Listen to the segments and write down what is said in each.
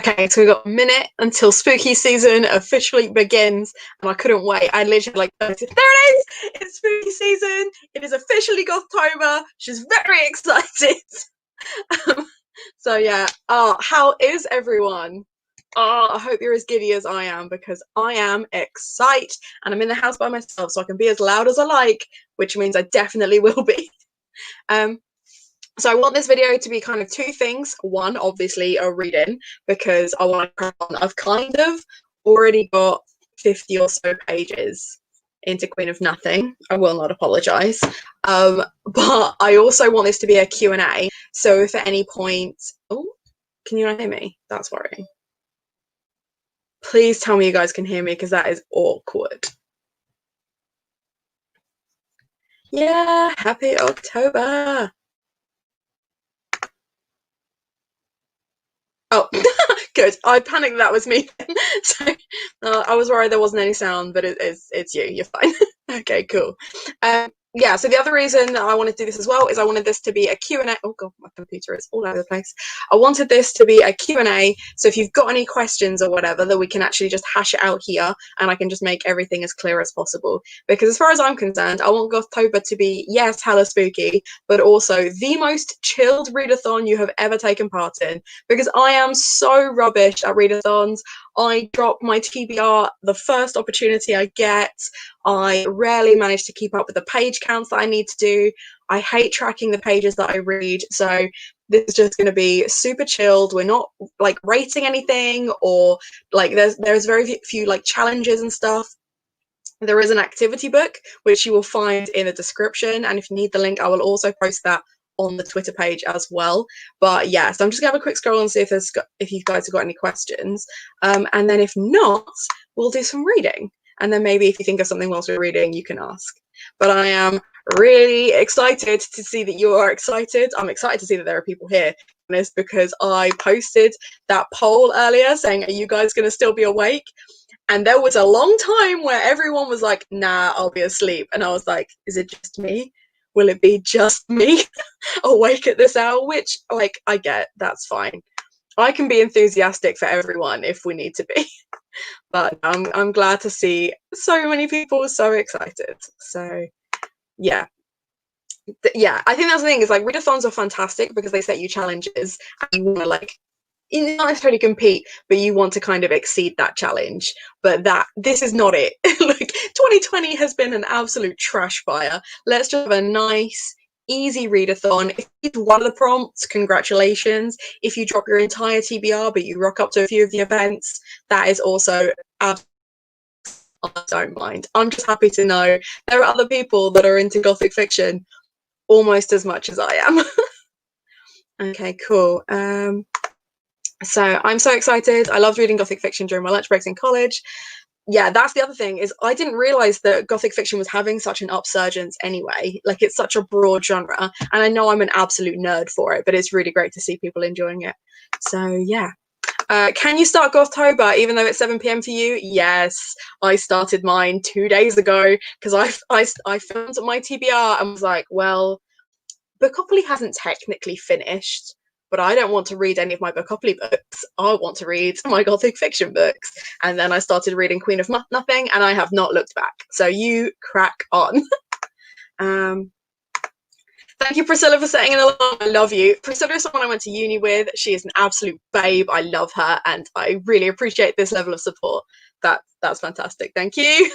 Okay, so we've got a minute until spooky season officially begins, and I couldn't wait. I literally like, there it is! It's spooky season. It is officially Gothtober. She's very excited. So yeah, how is everyone? I hope you're as giddy as I am, because I am excited, and I'm in the house by myself, so I can be as loud as I like, which means I definitely will be. So I want this video to be kind of two things. One, obviously, a reading, because I want to crack on. I've kind of already got 50 or so pages into Queen of Nothing. I will not apologise. But I also want this to be a Q&A. So if at any point... Oh, can you not hear me? That's worrying. Please tell me you guys can hear me, because that is awkward. Yeah, happy October. Oh, good. I panicked that was me. So I was worried there wasn't any sound, but it's you. You're fine. Okay, cool. Yeah, so the other reason that I wanted to do this as well is I wanted this to be a Q&A. Oh god, my computer is all over the place. I wanted this to be a Q&A, so if you've got any questions or whatever, that we can actually just hash it out here, and I can just make everything as clear as possible. Because as far as I'm concerned, I want Gothtober to be, yes, hella spooky, but also the most chilled readathon you have ever taken part in, because I am so rubbish at readathons. I drop my TBR the first opportunity I get. I rarely manage to keep up with the page counts that I need to do. I hate tracking the pages that I read, so this is just going to be super chilled. We're not like rating anything, or like there's very few like challenges and stuff. There is an activity book which you will find in the description, and if you need the link, I will also post that on the Twitter page as well. But yeah, so I'm just gonna have a quick scroll and see if you guys have got any questions, and then if not, we'll do some reading, and then maybe if you think of something whilst we're reading, you can ask. But I am really excited to see that you are excited. I'm excited to see that there are people here, because I posted that poll earlier saying, are you guys going to still be awake? And there was a long time where everyone was like, nah, I'll be asleep. And I was like, is it just me? Will it be just me awake at this hour? Which, like, I get, that's fine. I can be enthusiastic for everyone if we need to be. But I'm glad to see so many people so excited. So, yeah. Yeah, I think that's the thing, is like, readathons are fantastic because they set you challenges, and you want to, like, you not necessarily compete, but you want to kind of exceed that challenge. But this is not it. Like, 2020 has been an absolute trash fire. Let's just have a nice, easy readathon. If you do one of the prompts, congratulations. If you drop your entire TBR, but you rock up to a few of the events, that is also absolutely, I don't mind. I'm just happy to know there are other people that are into Gothic fiction almost as much as I am. Okay, cool. So I'm so excited. I loved reading Gothic fiction during my lunch breaks in college. Yeah, that's the other thing, is I didn't realise that Gothic fiction was having such an upsurgence anyway. Like, it's such a broad genre, and I know I'm an absolute nerd for it, but it's really great to see people enjoying it. So yeah. Can you start Gothtober even though it's 7 p.m. for you? Yes, I started mine 2 days ago because I filmed my TBR and was like, well, Bookopoly hasn't technically finished, but I don't want to read any of my Bookopoly books. I want to read my Gothic fiction books. And then I started reading Queen of Nothing, and I have not looked back. So you crack on. Thank you, Priscilla, for setting an alarm. I love you. Priscilla is someone I went to uni with. She is an absolute babe. I love her, and I really appreciate this level of support. That's fantastic. Thank you.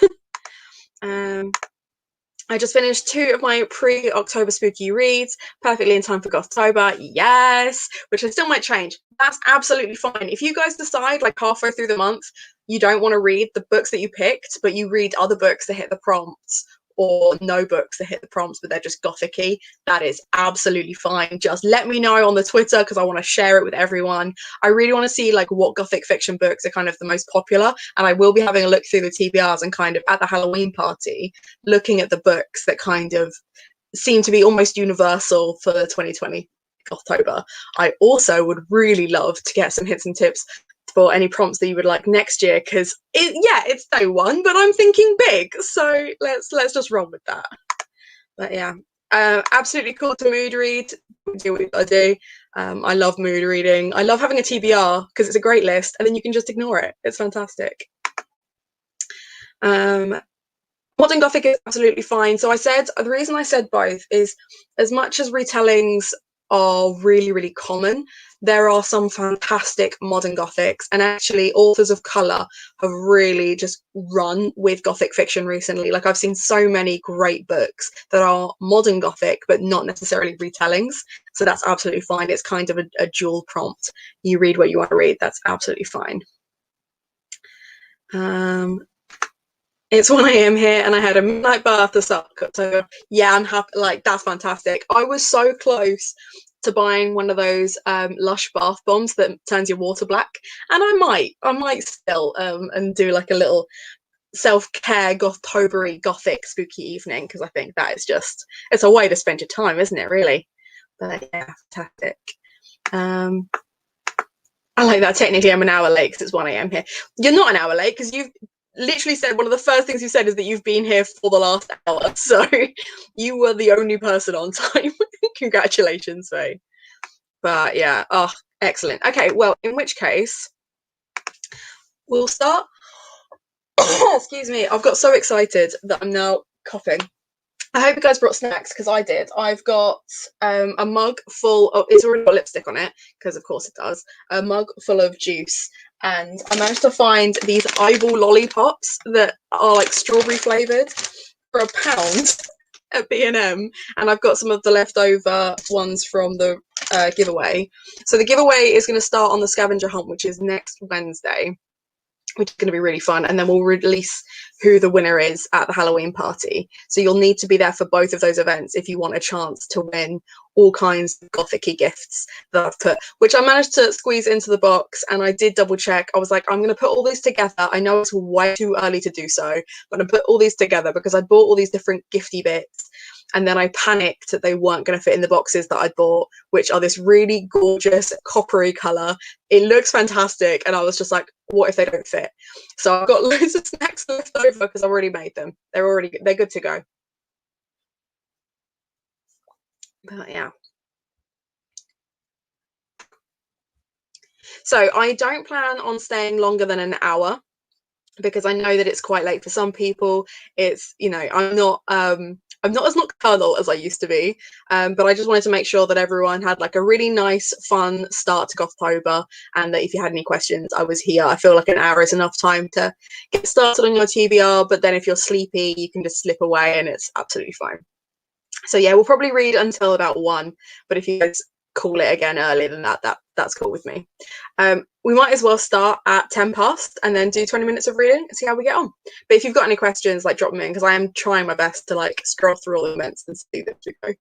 I just finished 2 of my pre-October spooky reads, perfectly in time for Gothtober. Yes, which I still might change. That's absolutely fine. If you guys decide, like, halfway through the month, you don't want to read the books that you picked, but you read other books that hit the prompts, or no books that hit the prompts but they're just Gothic-y, that is absolutely fine. Just let me know on the Twitter, because I want to share it with everyone. I really want to see, like, what Gothic fiction books are kind of the most popular, and I will be having a look through the TBRs and kind of at the Halloween party looking at the books that kind of seem to be almost universal for 2020 Gothtober. I also would really love to get some hints and tips for any prompts that you would like next year, because it's day one, but I'm thinking big, so let's just roll with that. But yeah, absolutely cool to mood read. do what you gotta do. I love mood reading. I love having a TBR because it's a great list and then you can just ignore it. It's fantastic. Modern Gothic is absolutely fine. So I said, the reason I said both is, as much as retellings are really, really common, there are some fantastic modern Gothics, and actually authors of colour have really just run with Gothic fiction recently. Like, I've seen so many great books that are modern Gothic, but not necessarily retellings. So that's absolutely fine. It's kind of a dual prompt. You read what you want to read. That's absolutely fine. It's 1 a.m. here and I had a midnight bath this October. Yeah, I'm happy. Like, that's fantastic. I was so close to buying one of those Lush bath bombs that turns your water black, and I might still and do like a little self-care Gothtobery Gothic spooky evening, because I think that is just, it's a way to spend your time, isn't it, really? But yeah, fantastic. I like that. Technically I'm an hour late because it's 1 a.m. here. You're not an hour late because you've literally said, one of the first things you said is that you've been here for the last hour, so you were the only person on time. Congratulations, Faye. But yeah, oh, excellent. Okay, well, in which case we'll start. Excuse me, I've got so excited that I'm now coughing. I hope you guys brought snacks, because I did. I've got a mug full of, it's already got lipstick on it, because of course it does, a mug full of juice, and I managed to find these eyeball lollipops that are like strawberry flavoured for £1 at B&M, and I've got some of the leftover ones from the giveaway. So the giveaway is going to start on the Scavenger Hunt, which is next Wednesday, which is going to be really fun, and then we'll release who the winner is at the Halloween party. So you'll need to be there for both of those events if you want a chance to win all kinds of Gothic-y gifts that I've put, which I managed to squeeze into the box, and I did double check. I was like, I'm going to put all these together. I know it's way too early to do so, but I put all these together because I bought all these different gifty bits, and then I panicked that they weren't going to fit in the boxes that I'd bought, which are this really gorgeous coppery colour. It looks fantastic, and I was just like, what if they don't fit? So I've got loads of snacks left over because I've already made them. They're good to go. But yeah. So I don't plan on staying longer than an hour, because I know that it's quite late for some people. It's, you know, I'm not as nocturnal as I used to be, but I just wanted to make sure that everyone had like a really nice, fun start to Gothtober, and that if you had any questions, I was here. I feel like an hour is enough time to get started on your TBR, but then if you're sleepy, you can just slip away and it's absolutely fine. So yeah, we'll probably read until about 1, but if you guys call it again earlier than that, that's cool with me. We might as well start at 10 past and then do 20 minutes of reading and see how we get on. But if you've got any questions, like, drop them in, because I am trying my best to like scroll through all the events and see that we go.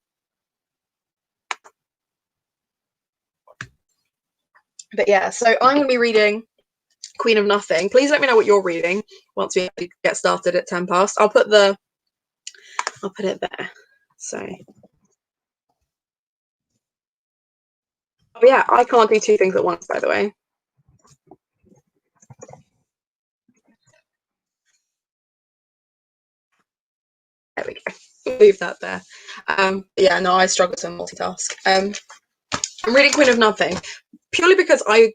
But yeah, so I'm going to be reading Queen of Nothing. Please let me know what you're reading once we get started at 10 past. I'll put it there. So oh yeah, I can't do 2 things at once, by the way. There we go. Leave that there. Yeah, no, I struggle to multitask. I'm reading Queen of Nothing purely because I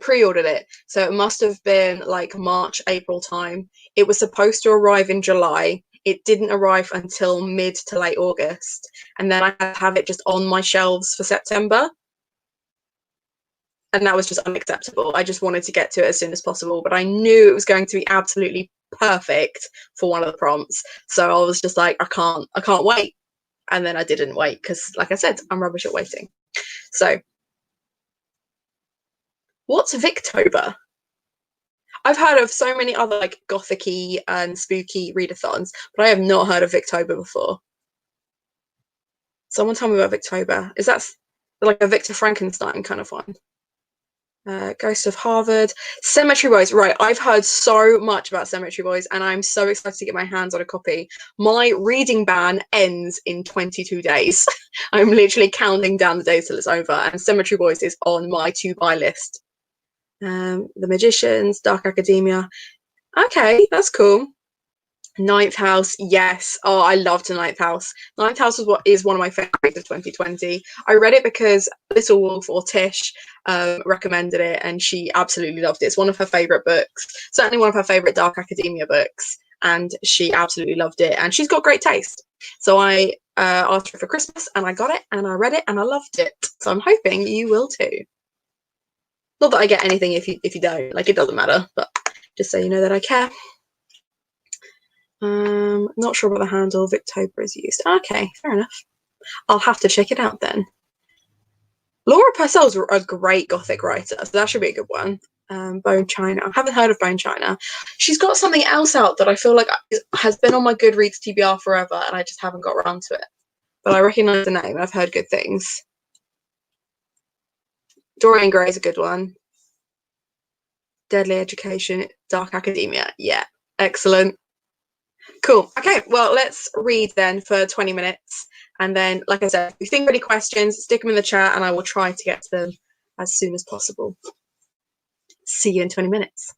pre-ordered it, so it must have been like March, April time. It was supposed to arrive in July. It didn't arrive until mid to late August, and then I had to have it just on my shelves for September, and that was just unacceptable. I just wanted to get to it as soon as possible, but I knew it was going to be absolutely perfect for one of the prompts, so I was just like, I can't wait. And then I didn't wait because, like I said, I'm rubbish at waiting. So what's Victober? I've heard of so many other like gothicy and spooky readathons, but I have not heard of Victober before. Someone tell me about Victober. Is that like a Victor Frankenstein kind of one? Ghost of Harvard, Cemetery Boys. Right, I've heard so much about Cemetery Boys, and I'm so excited to get my hands on a copy. My reading ban ends in 22 days. I'm literally counting down the days till it's over, and Cemetery Boys is on my to-buy list. The Magicians, Dark Academia. Okay, that's cool. Ninth House, yes. Oh, I loved Ninth House. Ninth House is one of my favorites of 2020. I read it because Little Wolf or Tish recommended it, and she absolutely loved it. It's one of her favorite books, certainly one of her favorite dark academia books, and she absolutely loved it. And she's got great taste. So I asked her for Christmas, and I got it, and I read it, and I loved it. So I'm hoping you will too. Not that I get anything if you don't. Like, it doesn't matter, but just so you know that I care. Not sure what the handle Victober is used. Okay, fair enough. I'll have to check it out then. Laura Purcell's a great Gothic writer, so that should be a good one. Bone China. I haven't heard of Bone China. She's got something else out that I feel like has been on my Goodreads TBR forever, and I just haven't got around to it. But I recognise the name. I've heard good things. Dorian Gray is a good one. Deadly Education, Dark Academia. Yeah, excellent. Cool. Okay, well, let's read then for 20 minutes. And then, like I said, if you think of any questions, stick them in the chat and I will try to get to them as soon as possible. See you in 20 minutes.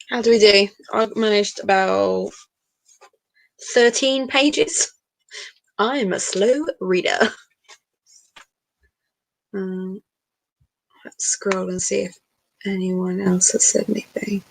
How do we do? I've managed about 13 pages. I'm a slow reader. Let's scroll and see if anyone else has said anything.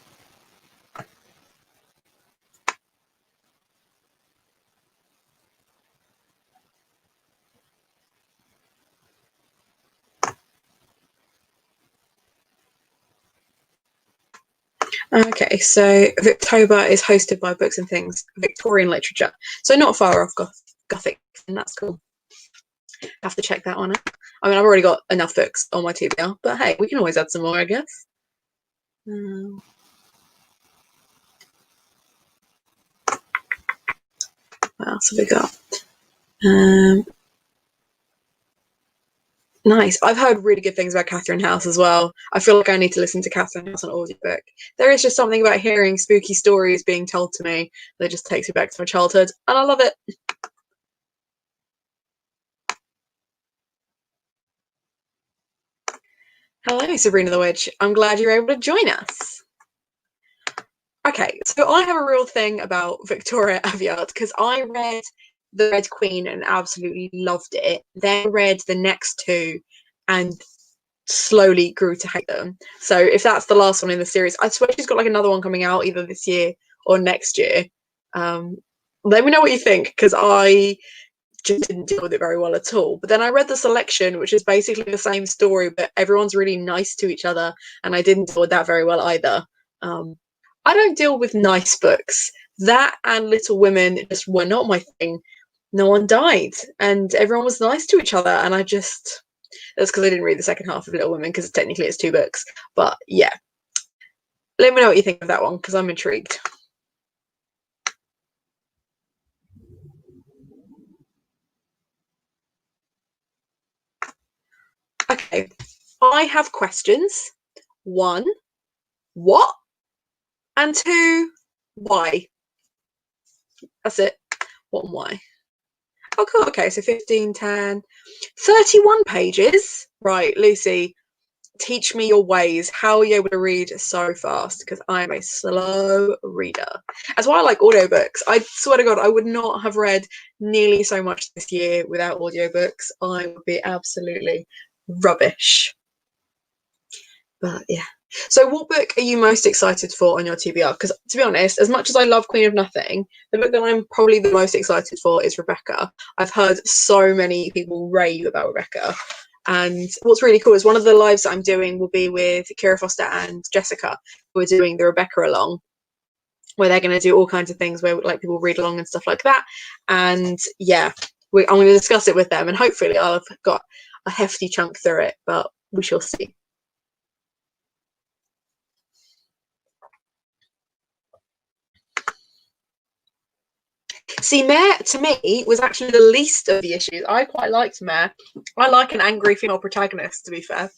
Okay, so Victober is hosted by Books and Things, Victorian literature. So not far off Gothic, and that's cool. Have to check that one out. I mean, I've already got enough books on my TBR, but hey, we can always add some more, I guess. What else have we got? Nice. I've heard really good things about Catherine House as well. I feel like I need to listen to Catherine House on audiobook. There is just something about hearing spooky stories being told to me that just takes me back to my childhood, and I love it. Hello, Sabrina the Witch. I'm glad you're able to join us. Okay, so I have a real thing about Victoria Aveyard because I read The Red Queen and absolutely loved it. Then read the next two and slowly grew to hate them. So if that's the last one in the series, I swear she's got like another one coming out either this year or next year. Let me know what you think, because I just didn't deal with it very well at all. But then I read The Selection, which is basically the same story, but everyone's really nice to each other, and I didn't deal with that very well either. I don't deal with nice books. That and Little Women just were not my thing. No one died, and everyone was nice to each other, and that's because I didn't read the second half of Little Women, because technically it's 2 books. But yeah, let me know what you think of that one, because I'm intrigued. Okay, I have questions. 1, what? And 2, why? That's it. What and why? Oh, cool. Okay, so 15, 10, 31 pages. Right, Lucy, teach me your ways. How are you able to read so fast? Because I'm a slow reader. That's why I like audiobooks. I swear to God, I would not have read nearly so much this year without audiobooks. I would be absolutely rubbish. But yeah. So what book are you most excited for on your TBR? Because to be honest, as much as I love Queen of Nothing, the book that I'm probably the most excited for is Rebecca. I've heard so many people rave about Rebecca. And what's really cool is one of the lives that I'm doing will be with Kira Foster and Jessica, who are doing the Rebecca along, where they're going to do all kinds of things where like people read along and stuff like that. And yeah, I'm going to discuss it with them, and hopefully I'll have got a hefty chunk through it, but we shall see. See, Mare to me was actually the least of the issues. I quite liked Mare. I like an angry female protagonist, to be fair.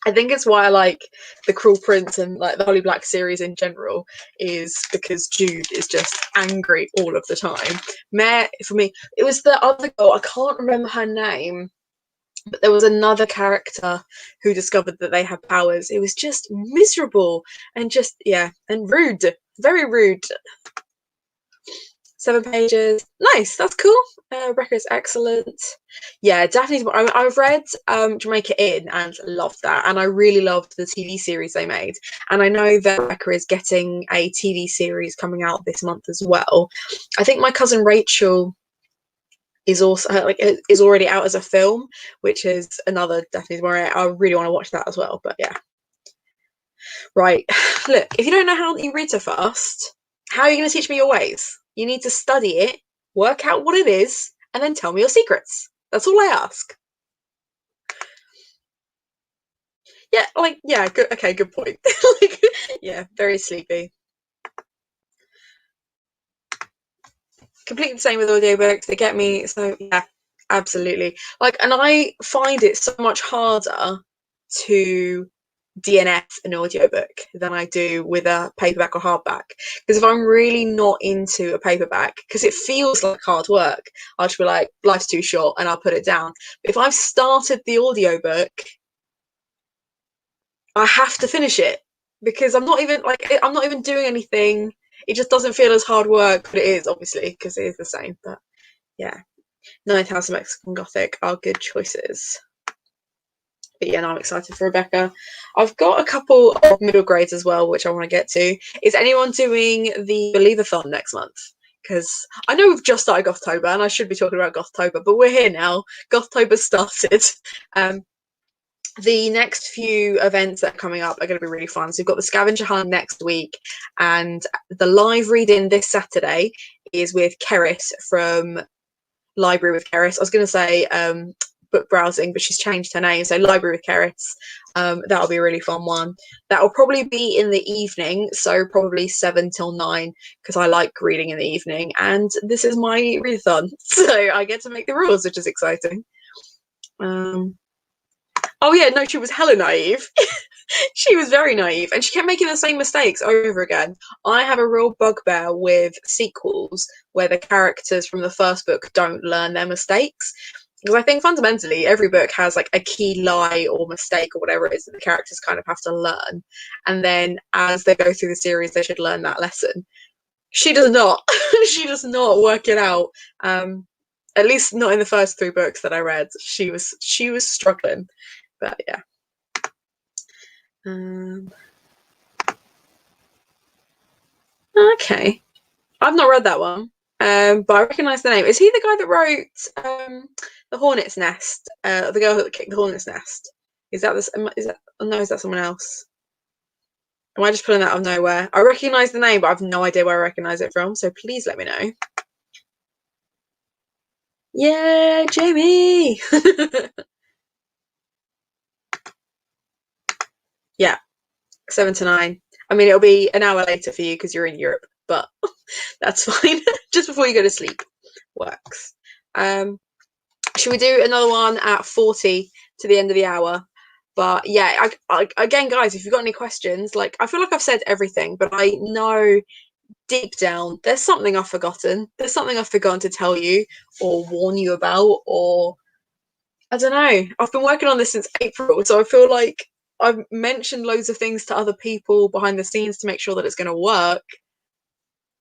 I think it's why I like the Cruel Prince and like the Holly Black series in general, is because Jude is just angry all of the time. Mare, for me, it was the other girl, I can't remember her name, but there was another character who discovered that they had powers. It was just miserable and just, yeah, and rude. Very rude. 7 pages. Nice, that's cool. Rebecca's excellent. Yeah, Daphne's. I've read Jamaica Inn and loved that, and I really loved the TV series they made. And I know that Rebecca is getting a TV series coming out this month as well. I think My Cousin Rachel is also is already out as a film, which is another Daphne's Maurier. I really want to watch that as well. But yeah, right. Look, if you don't know how you read so fast, how are you going to teach me your ways? You need to study it, work out what it is, and then tell me your secrets. That's all I ask. Yeah, yeah, good. Okay, good point. Yeah, very sleepy. Completely the same with audiobooks. They get me. So yeah, absolutely. And I find it so much harder to DNF an audiobook than I do with a paperback or hardback. Because if I'm really not into a paperback, because it feels like hard work, I'll just be like, life's too short, and I'll put it down. But if I've started the audiobook, I have to finish it, because I'm not even doing anything. It just doesn't feel as hard work, but it is, obviously, because it is the same. But yeah, Ninth House of Mexican Gothic are good choices. But yeah, no, I'm excited for Rebecca. I've got a couple of middle grades as well, which I want to get to. Is anyone doing the Readathon next month? Because I know we've just started Gothtober, and I should be talking about Gothtober, but we're here now. Gothtober started. The next few events that are coming up are going to be really fun. So we've got the Scavenger Hunt next week, and the live reading this Saturday is with Keris from Library with Keris. I was going to say book browsing, but she's changed her name, so Library with Keris. That'll be a really fun one. That'll probably be in the evening, so probably 7 till 9, because I like reading in the evening, and this is my readathon, so I get to make the rules, which is exciting. Oh yeah, no, she was hella naive. She was very naive, and she kept making the same mistakes over again. I have a real bugbear with sequels where the characters from the first book don't learn their mistakes, because I think fundamentally every book has like a key lie or mistake or whatever it is that the characters kind of have to learn, and then as they go through the series they should learn that lesson. She does not. She does not work it out. At least not in the first 3 books that I read. She was struggling. But yeah. Okay. I've not read that one. But I recognise the name. Is he the guy that wrote The Hornet's Nest? The girl that kicked the Hornet's Nest? Is that someone else? Am I just pulling that out of nowhere? I recognise the name, but I've no idea where I recognise it from, so please let me know. Yeah, Jamie! Yeah, 7 to 9. I mean, it'll be an hour later for you because you're in Europe, but that's fine. Just before you go to sleep. Works. Should we do another one at 40 to the end of the hour? But yeah, again, guys, if you've got any questions, like, I feel like I've said everything, but I know deep down there's something I've forgotten. There's something I've forgotten to tell you or warn you about, or I don't know. I've been working on this since April, so I feel like I've mentioned loads of things to other people behind the scenes to make sure that it's going to work.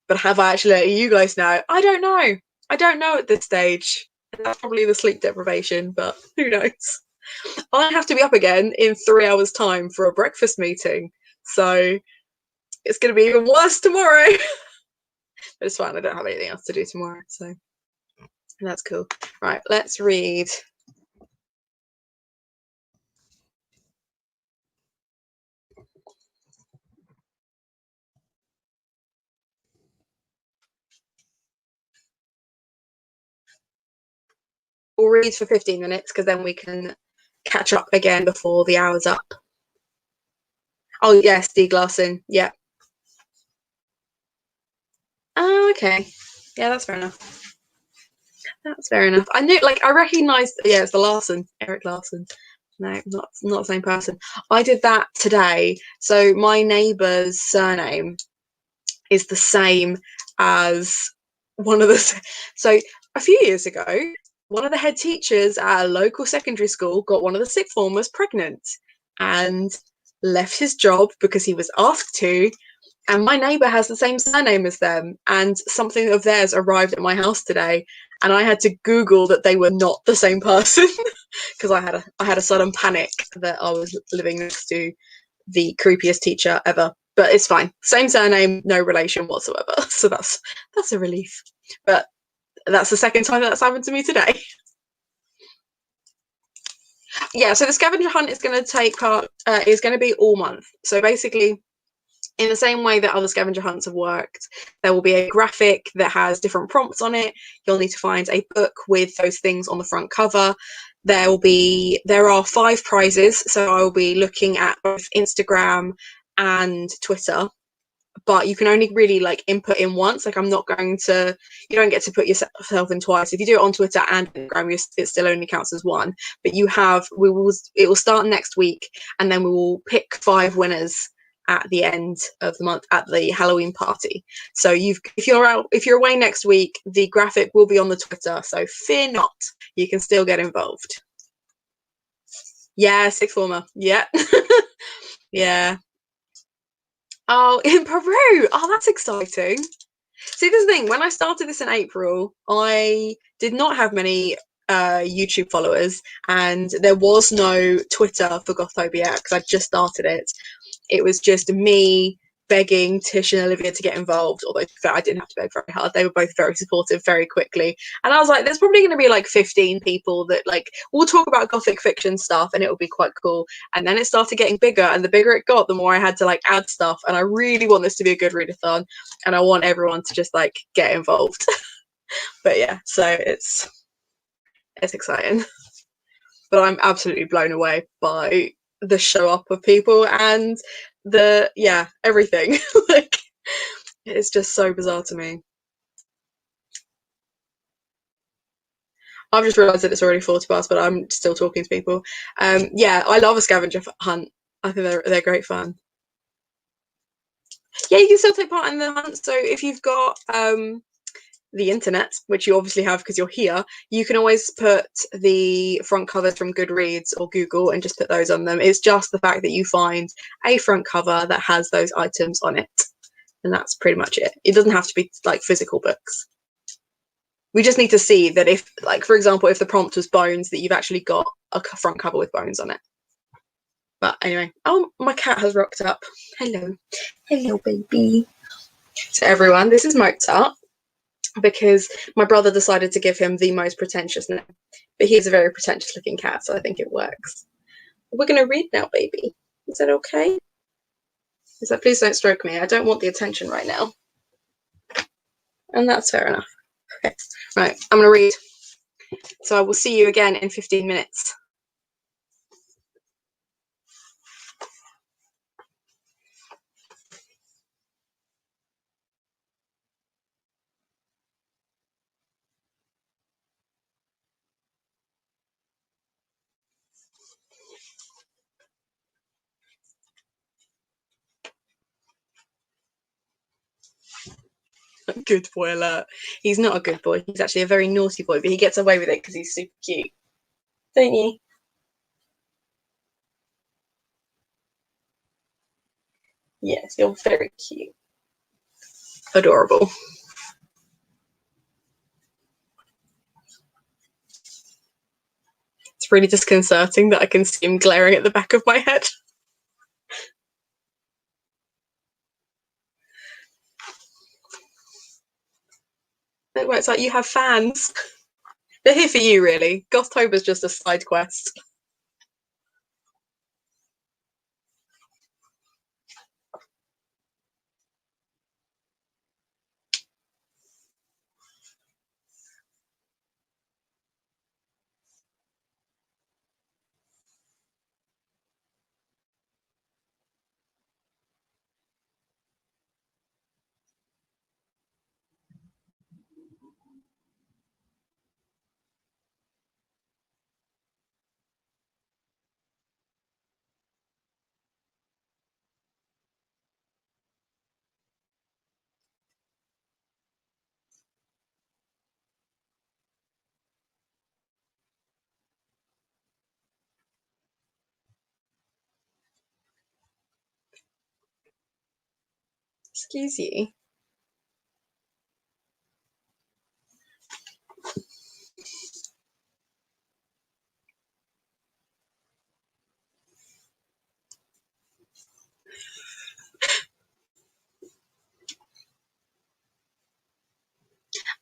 But have I actually let you guys know? I don't know. I don't know at this stage. And that's probably the sleep deprivation, but who knows? I have to be up again in 3 hours' time for a breakfast meeting. So it's going to be even worse tomorrow. But it's fine. I don't have anything else to do tomorrow. So that's cool. Right, let's read. We'll read for 15 minutes because then we can catch up again before the hour's up. Oh, yes, Stieg Larsson. Yeah. Oh, okay. Yeah, that's fair enough. That's fair enough. I knew, like, I recognised, yeah, it's the Larsson, Eric Larsson. No, not the same person. I did that today. So my neighbour's surname is the same as one of the. So a few years ago, one of the head teachers at a local secondary school got one of the sixth formers pregnant and left his job because he was asked to. And my neighbour has the same surname as them, and something of theirs arrived at my house today, and I had to Google that they were not the same person because I had a sudden panic that I was living next to the creepiest teacher ever. But it's fine. Same surname, no relation whatsoever. So that's a relief. But that's the second time that's happened to me today. Yeah, so the scavenger hunt is going to take part, is going to be all month. So basically, in the same way that other scavenger hunts have worked, there will be a graphic that has different prompts on it. You'll need to find a book with those things on the front cover. There are 5 prizes, so I will be looking at both Instagram and Twitter. but you can only really like input in once. Like I'm not going to, you don't get to put yourself in twice. If you do it on Twitter and Instagram, it still only counts as one. But it will start next week, and then we will pick 5 winners at the end of the month at the Halloween party. So if you're away next week, the graphic will be on the Twitter. So fear not, you can still get involved. Yeah, sixth former. Yeah. Yeah. Oh, in Peru. Oh, that's exciting. See, this is the thing. When I started this in April, I did not have many YouTube followers, and there was no Twitter for Gothtober yet because I just started it. It was just me begging Tish and Olivia to get involved, although I didn't have to beg very hard. They were both very supportive very quickly. And I was like, there's probably going to be like 15 people that like will talk about Gothic fiction stuff, and it will be quite cool. And then it started getting bigger, and the bigger it got, the more I had to like add stuff. And I really want this to be a good readathon, and I want everyone to just like get involved. But yeah, so it's exciting. But I'm absolutely blown away by the show up of people and everything. Like it's just so bizarre to me. I've just realised that it's already 40 past, but I'm still talking to people. Yeah, I love a scavenger hunt. I think they're great fun. Yeah, you can still take part in the hunt. So if you've got the internet, which you obviously have because you're here, you can always put the front covers from Goodreads or Google and just put those on them. It's just the fact that you find a front cover that has those items on it, and that's pretty much it. It doesn't have to be like physical books. We just need to see that if, like, for example, if the prompt was bones, that you've actually got a front cover with bones on it. But anyway, oh, my cat has rocked up. Hello. Hello, baby. So everyone, this is Mozart, because my brother decided to give him the most pretentious name. But he's a very pretentious looking cat, so I think it works. We're going to read now, baby. Is that okay? He's like, please don't stroke me. I don't want the attention right now. And that's fair enough. Okay. Right, I'm going to read. So I will see you again in 15 minutes. Good boy alert. He's not a good boy. He's actually a very naughty boy, but he gets away with it because he's super cute. Don't you? Yes, you're very cute. Adorable. It's really disconcerting that I can see him glaring at the back of my head. It's like you have fans. They're here for you, really. Gothtober's just a side quest. Excuse you.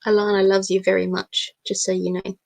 Alana loves you very much, just so you know.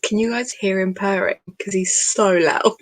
Can you guys hear him purring? Because he's so loud.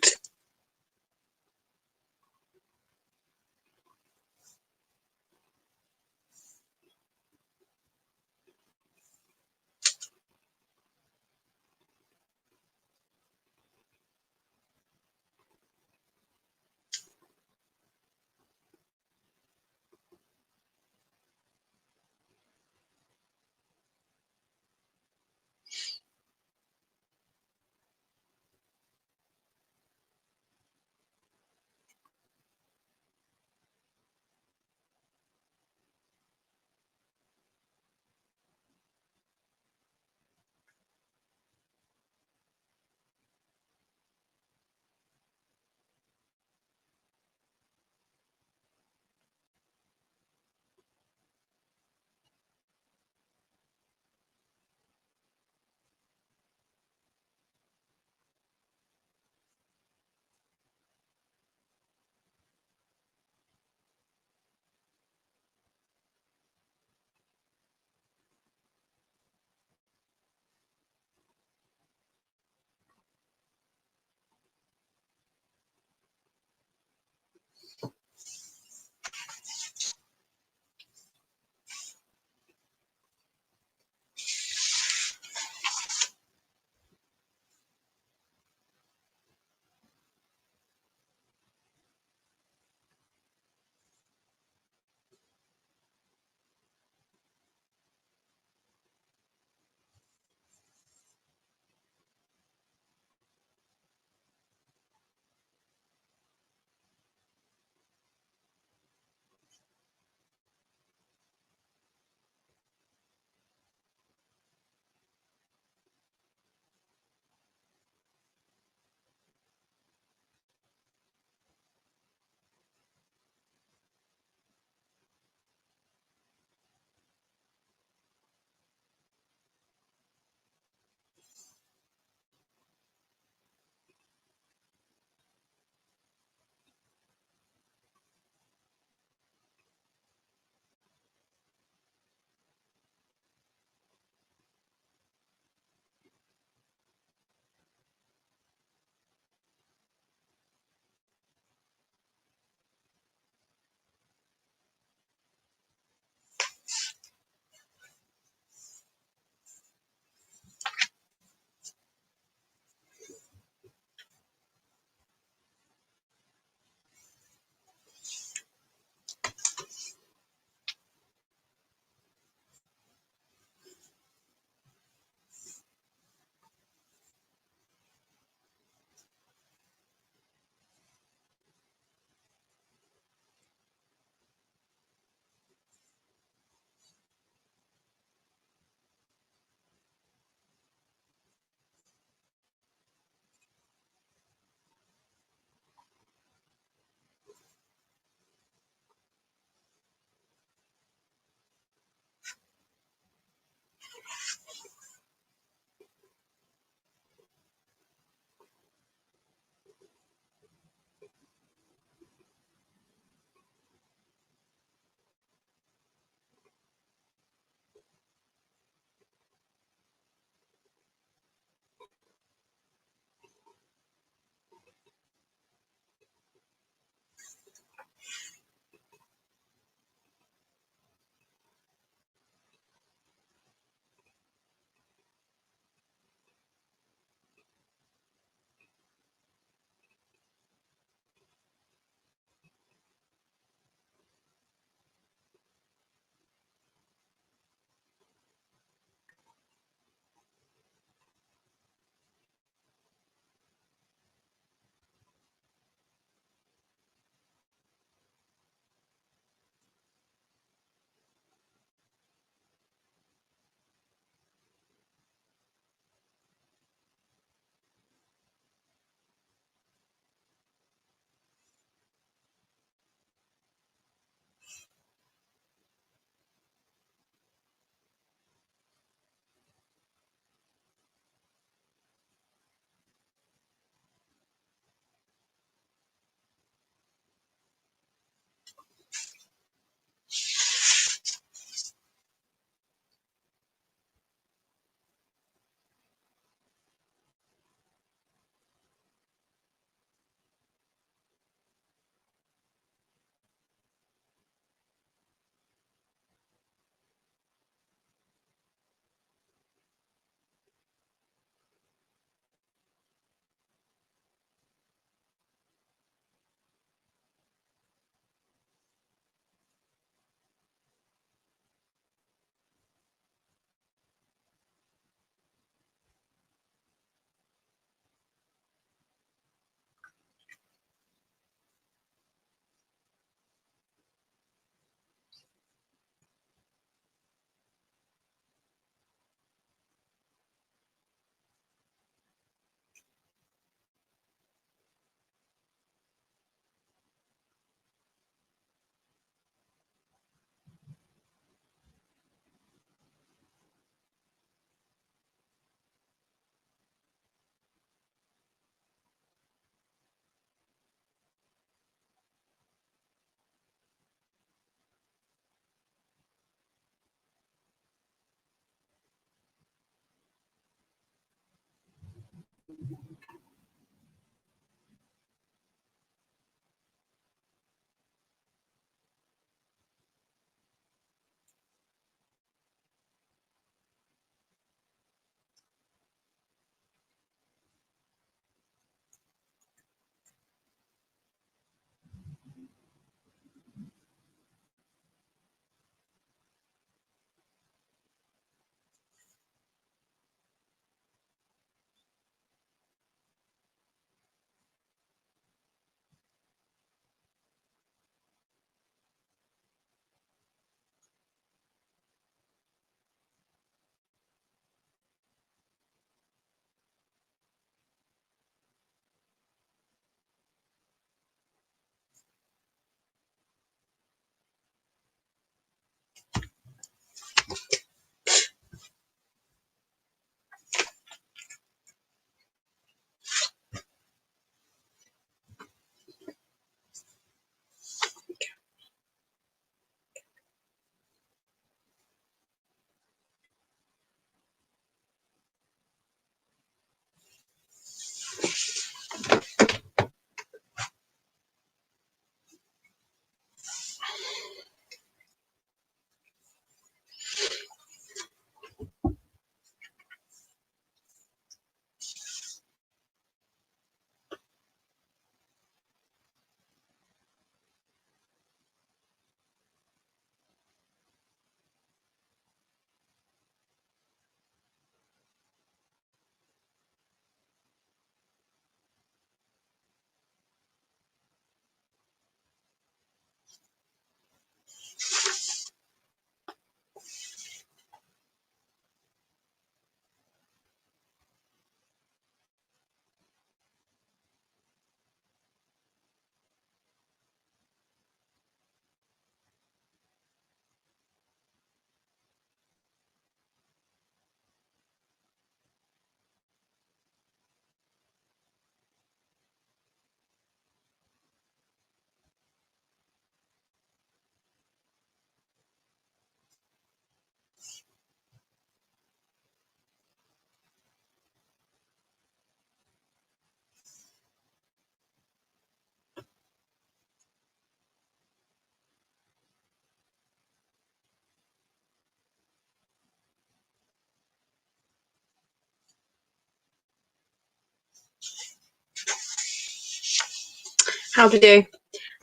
How to do?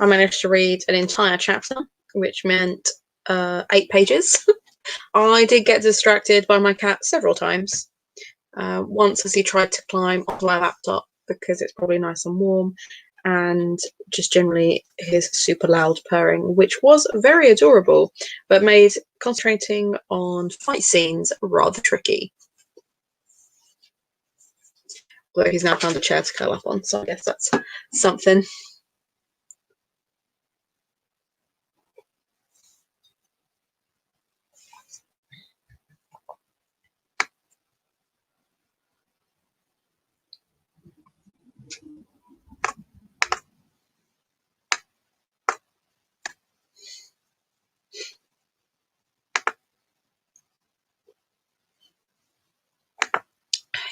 I managed to read an entire chapter, which meant 8 pages. I did get distracted by my cat several times. Once as he tried to climb onto my laptop because it's probably nice and warm, and just generally his super loud purring, which was very adorable, but made concentrating on fight scenes rather tricky. Although he's now found a chair to curl up on, so I guess that's something.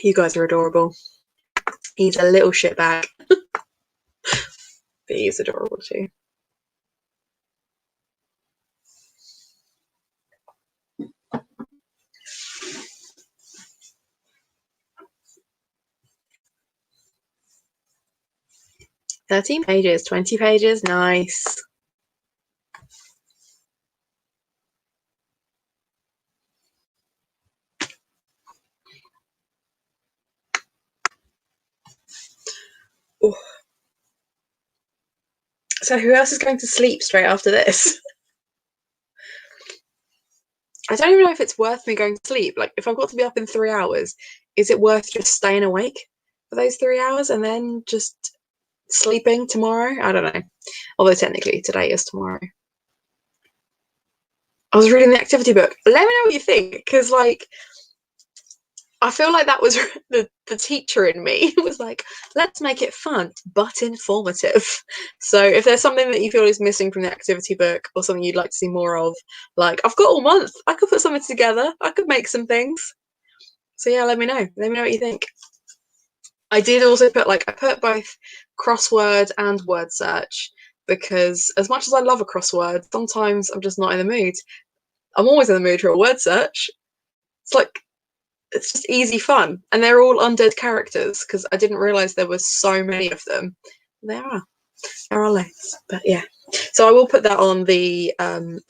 You guys are adorable. He's a little shitbag, but he's adorable too. "13 pages, 20 pages, nice." Ooh. So who else is going to sleep straight after this? I don't even know if it's worth me going to sleep. Like, if I've got to be up in 3 hours, is it worth just staying awake for those 3 hours and then just sleeping tomorrow? I don't know. Although technically today is tomorrow. I was reading the activity book. Let me know what you think, because like I feel like that was the teacher in me was like, let's make it fun but informative. So if there's something that you feel is missing from the activity book or something you'd like to see more of, like I've got all month, I could put something together. I could make some things. So yeah, let me know. Let me know what you think. I did also put I put both crossword and word search because as much as I love a crossword, sometimes I'm just not in the mood. I'm always in the mood for a word search. It's like it's just easy fun, and they're all undead characters because I didn't realize there were so many of them. There are loads, but yeah. So I will put that on the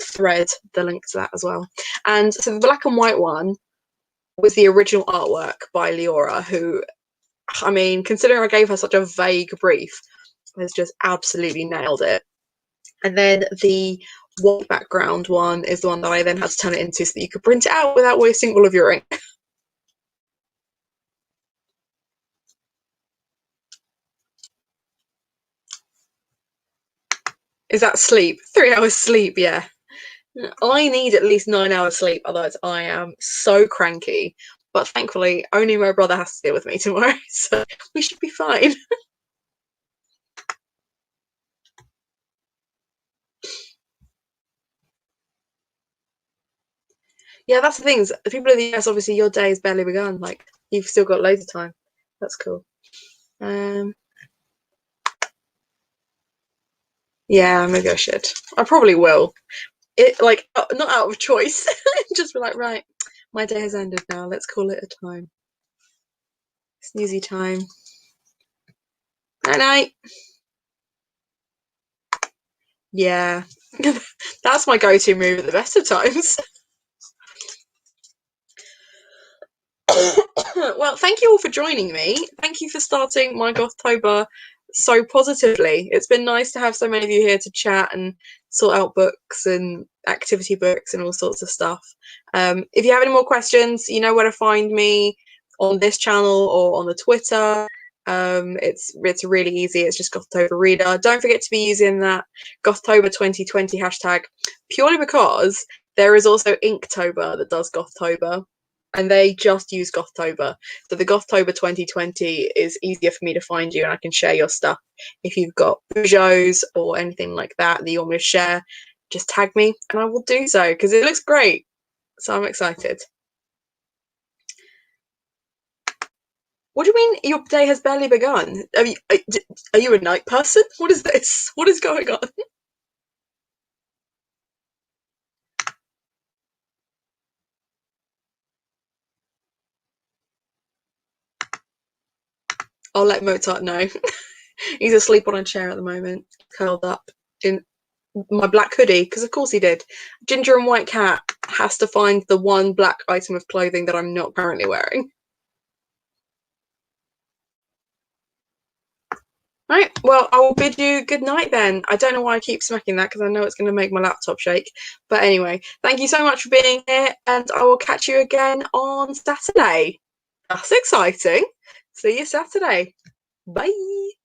thread, the link to that as well. And so the black and white one was the original artwork by Leora, who, I mean, considering I gave her such a vague brief, has just absolutely nailed it. And then the white background one is the one that I then had to turn it into so that you could print it out without wasting all of your ink. Is that sleep? 3 hours sleep, yeah. I need at least 9 hours sleep, otherwise I am so cranky. But thankfully, only my brother has to deal with me tomorrow, so we should be fine. Yeah, that's the thing. Is people in the US, obviously, your day has barely begun. Like, you've still got loads of time. That's cool. Yeah, maybe I should. I probably will. It not out of choice. Just be like, right, my day has ended now. Let's call it a time. Snoozy time. Night night. Yeah, that's my go-to move at the best of times. Well, thank you all for joining me. Thank you for starting my Gothtober so positively. It's been nice to have so many of you here to chat and sort out books and activity books and all sorts of stuff. If you have any more questions, you know where to find me on this channel or on the Twitter. It's really easy. It's just Gothober Reader. Don't forget to be using that Gothtober 2020 hashtag purely because there is also Inktober that does Gothtober, and they just use Gothtober. So the Gothtober 2020 is easier for me to find you, and I can share your stuff. If you've got Peugeots or anything like that that you want me to share, just tag me and I will do so because it looks great. So I'm excited. What do you mean your day has barely begun? Are you a night person? What is this? What is going on? I'll let Mozart know. He's asleep on a chair at the moment, curled up in my black hoodie, because of course he did. Ginger and White Cat has to find the one black item of clothing that I'm not currently wearing. Right, well, I will bid you good night then. I don't know why I keep smacking that because I know it's going to make my laptop shake. But anyway, thank you so much for being here, and I will catch you again on Saturday. That's exciting. See you Saturday. Bye.